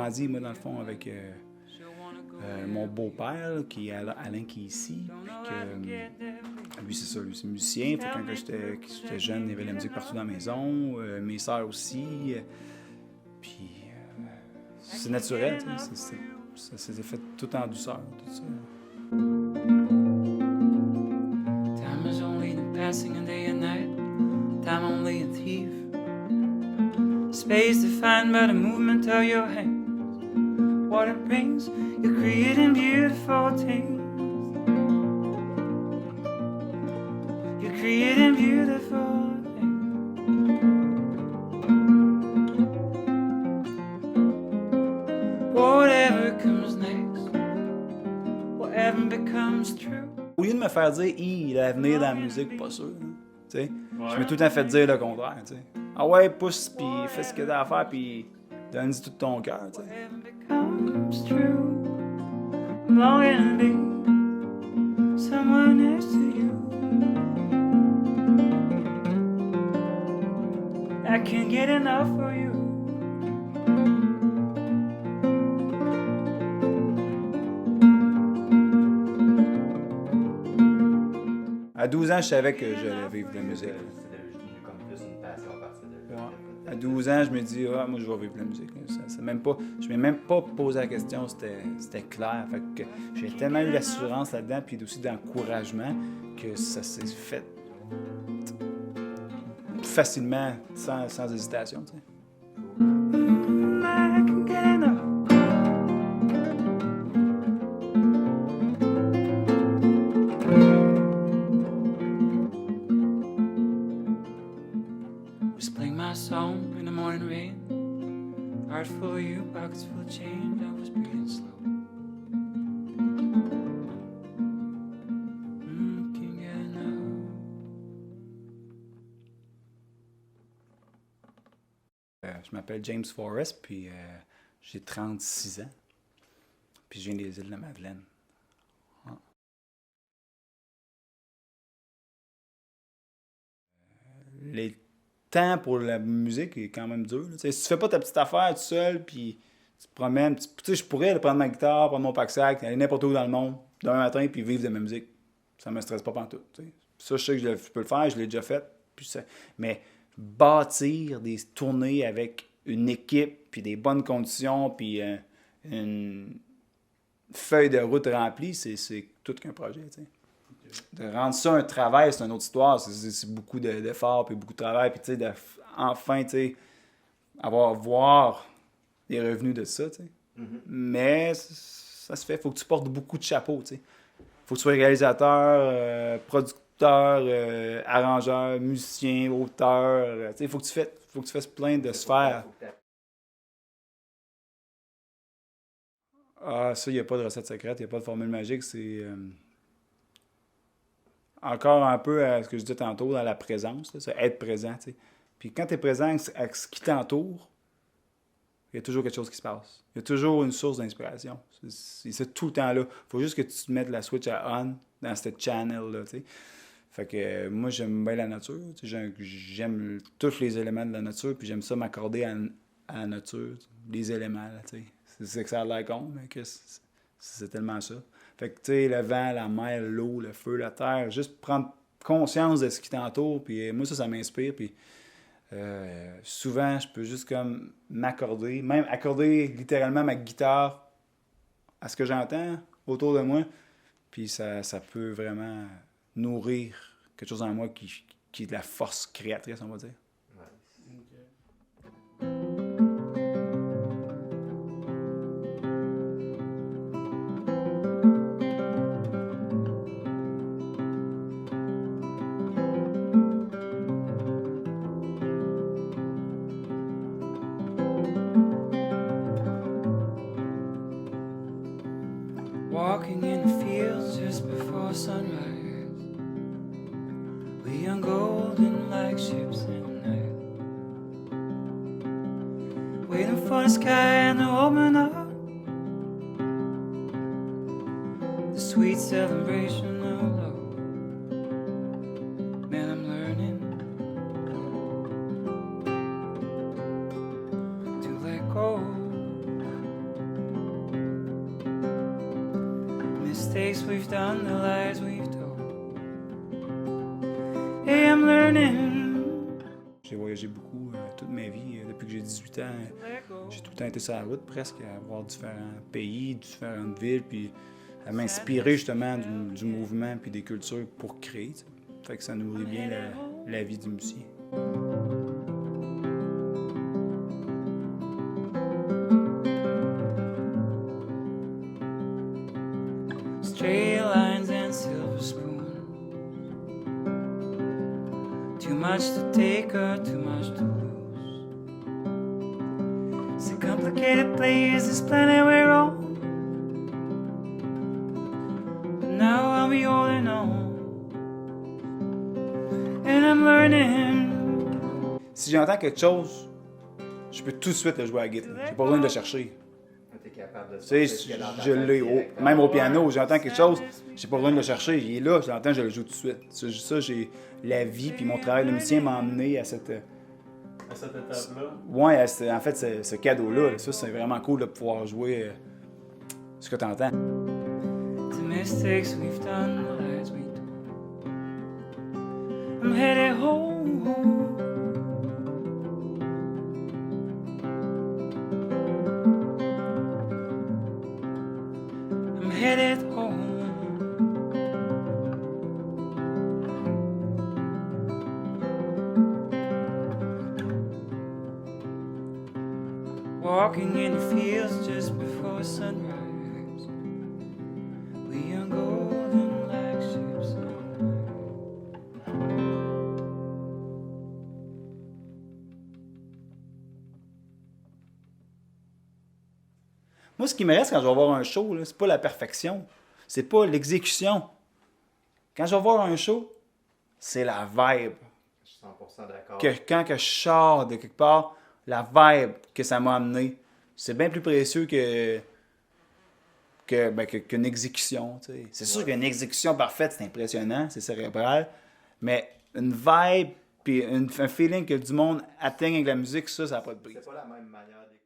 grandi, moi, dans le fond, avec mon beau-père, là, qui est Alain, qui est ici. Puis que, lui, c'est ça, lui, c'est musicien. Fait que quand j'étais jeune, il y avait de la musique partout dans la maison. Mes sœurs aussi. Puis c'est naturel, tu sais. Ça s'est fait tout en douceur, tout ça. Time is only the passing of day and night. Time only a thief. Space defined by the movement of your hands. What it brings, you're creating beautiful things. You're creating beautiful things. Whatever comes next, whatever becomes true. Au lieu de me faire dire, il a l'avenir dans la musique, pas sûr. Hein, tu sais, je m'ai tout le temps fait dire le contraire. Tu sais. Ah ouais, pousse, puis fais ce que t'as à faire, puis donne-y tout ton cœur. Tu sais. Comes true. I'm longing to be someone next to you. I can't get enough of you. À 12 ans, je savais que j'allais vivre de la musique. C'était comme plus une passion à partir de là. Ouais. À 12 ans, je me dis, ah, moi, je vais vivre de la musique. Je ne m'ai même pas posé la question, c'était clair. Fait que j'ai tellement eu l'assurance là-dedans, puis aussi d'encouragement, que ça s'est fait facilement, sans hésitation. Tu sais. I can get enough. Just playing my song in the morning rain. Heart full of you, pockets full of change. I was breathing slow. Can't get enough. Je m'appelle James Forrest, puis j'ai 36 ans. Puis je viens des îles de la Madeleine. Ouais. Les temps pour la musique est quand même dur. Là. Si tu fais pas ta petite affaire tout seul, puis tu te promènes, tu sais, je pourrais prendre ma guitare, prendre mon pack-sac, aller n'importe où dans le monde, d'un matin, puis vivre de ma musique. Ça me stresse pas pantoute. Tu sais. Ça, je sais que je peux le faire, je l'ai déjà fait. Puis mais bâtir des tournées avec une équipe, puis des bonnes conditions, puis une feuille de route remplie, c'est tout qu'un projet. Tu sais. De rendre ça un travail, c'est une autre histoire. C'est beaucoup d'efforts, puis beaucoup de travail. Puis, tu sais, enfin, tu sais, voir les revenus de ça, tu sais. Mm-hmm. Mais ça se fait. Faut que tu portes beaucoup de chapeaux, tu sais. Faut que tu sois réalisateur, producteur, arrangeur, musicien, auteur. Tu sais, faut que tu fasses plein de sphères. Ah, ça, il n'y a pas de recette secrète, il n'y a pas de formule magique. C'est... encore un peu à ce que je disais tantôt, dans la présence, là, c'est être présent. T'sais. Puis quand tu es présent avec ce qui t'entoure, il y a toujours quelque chose qui se passe. Il y a toujours une source d'inspiration. C'est tout le temps là. Il faut juste que tu te mettes la switch à on dans cette channel-là. T'sais. Fait que moi, j'aime bien la nature. J'aime tous les éléments de la nature, puis j'aime ça m'accorder à la nature, les éléments. C'est que ça a l'air con, mais que c'est tellement ça. Fait que, tu sais, le vent, la mer, l'eau, le feu, la terre, juste prendre conscience de ce qui t'entoure, puis moi, ça m'inspire, puis souvent, je peux juste comme m'accorder, même accorder littéralement ma guitare à ce que j'entends autour de moi, puis ça peut vraiment nourrir quelque chose en moi qui est de la force créatrice, on va dire. Walking in the fields just before sunrise, we are golden like ships in the night, waiting for the sky to open up, the sweet celebration of love. Man, I'm learning to let go mistakes we've done, the lies we've told. Hey, I'm learning. J'ai voyagé beaucoup toute ma vie. Depuis que j'ai 18 ans, Let go. j'ai tout le temps été sur la route presque, à voir différents pays, différentes villes, puis à m'inspirer justement du mouvement puis des cultures pour créer. T'sais. Fait que ça nourrit bien la vie du musicien. Straight lines and silver spoon. Too much to take or too much to lose. It's a complicated place, this planet we're on. But now I'll be holding on. And I'm learning. Si j'entends quelque chose, je peux tout de suite le jouer à la guitare. J'ai pas besoin de le chercher. T'es capable de Tu sais, sortir ce qu'il y a dans ta je tête l'ai. directement. Même au piano, j'entends quelque chose, j'ai pas besoin de le chercher. Il est là, je l'entends, je le joue tout de suite. Ça, j'ai la vie puis mon travail de musicien m'a emmené à cette. À cette étape-là. Ouais, en fait, ce cadeau-là. Ça, c'est vraiment cool de pouvoir jouer ce que tu entends. The mistakes we've done, the lies we told. I'm headed home. I'm headed home. Walking in the fields just before sunrise. We are golden like ships in the night. Moi, ce qui me reste quand je vais voir un show, là, c'est pas la perfection. C'est pas l'exécution. Quand je vais voir un show, c'est la vibe. Je suis 100% d'accord. Quand que je sors de quelque part, la vibe que ça m'a amené, c'est bien plus précieux qu'une exécution. T'sais. C'est sûr qu'une exécution parfaite, c'est impressionnant, c'est cérébral, mais une vibe puis un feeling que du monde atteigne avec la musique, ça n'a pas de prix. C'est pas la même manière d'écouter.